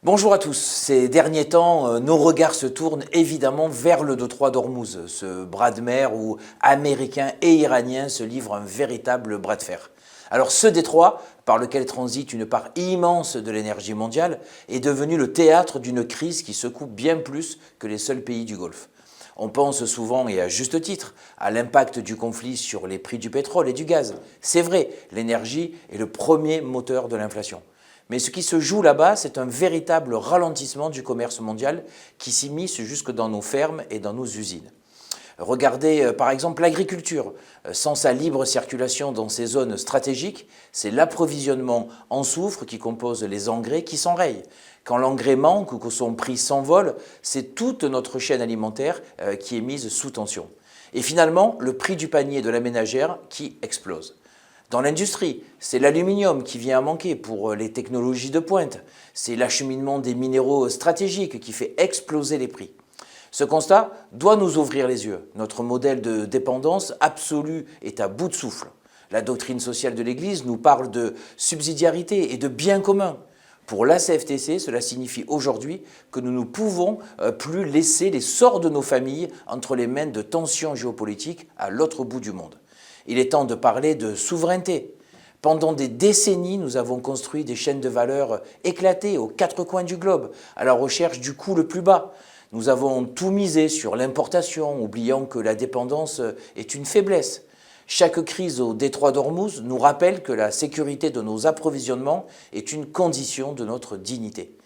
Bonjour à tous. Ces derniers temps, nos regards se tournent évidemment vers le détroit d'Ormuz, ce bras de mer où Américains et Iraniens se livrent un véritable bras de fer. Alors ce détroit, par lequel transite une part immense de l'énergie mondiale, est devenu le théâtre d'une crise qui secoue bien plus que les seuls pays du Golfe. On pense souvent, et à juste titre, à l'impact du conflit sur les prix du pétrole et du gaz. C'est vrai, l'énergie est le premier moteur de l'inflation. Mais ce qui se joue là-bas, c'est un véritable ralentissement du commerce mondial qui s'immisce jusque dans nos fermes et dans nos usines. Regardez par exemple l'agriculture. Sans sa libre circulation dans ces zones stratégiques, c'est l'approvisionnement en soufre qui compose les engrais qui s'enrayent. Quand l'engrais manque ou que son prix s'envole, c'est toute notre chaîne alimentaire qui est mise sous tension. Et finalement, le prix du panier de la ménagère qui explose. Dans l'industrie, c'est l'aluminium qui vient à manquer pour les technologies de pointe. C'est l'acheminement des minéraux stratégiques qui fait exploser les prix. Ce constat doit nous ouvrir les yeux. Notre modèle de dépendance absolue est à bout de souffle. La doctrine sociale de l'Église nous parle de subsidiarité et de bien commun. Pour la CFTC, cela signifie aujourd'hui que nous ne pouvons plus laisser les sorts de nos familles entre les mains de tensions géopolitiques à l'autre bout du monde. Il est temps de parler de souveraineté. Pendant des décennies, nous avons construit des chaînes de valeur éclatées aux quatre coins du globe, à la recherche du coût le plus bas. Nous avons tout misé sur l'importation, oubliant que la dépendance est une faiblesse. Chaque crise au détroit d'Ormuz nous rappelle que la sécurité de nos approvisionnements est une condition de notre dignité.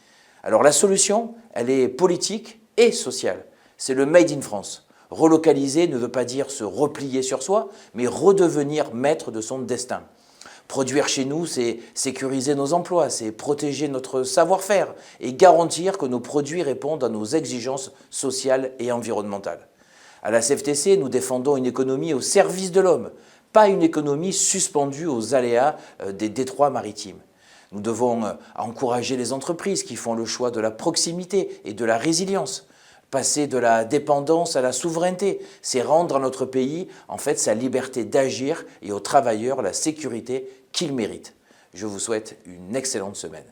Alors la solution, elle est politique et sociale. C'est le Made in France. Relocaliser ne veut pas dire se replier sur soi, mais redevenir maître de son destin. Produire chez nous, c'est sécuriser nos emplois, c'est protéger notre savoir-faire et garantir que nos produits répondent à nos exigences sociales et environnementales. À la CFTC, nous défendons une économie au service de l'homme, pas une économie suspendue aux aléas des détroits maritimes. Nous devons encourager les entreprises qui font le choix de la proximité et de la résilience. Passer de la dépendance à la souveraineté, c'est rendre à notre pays en fait sa liberté d'agir et aux travailleurs la sécurité qu'ils méritent. Je vous souhaite une excellente semaine.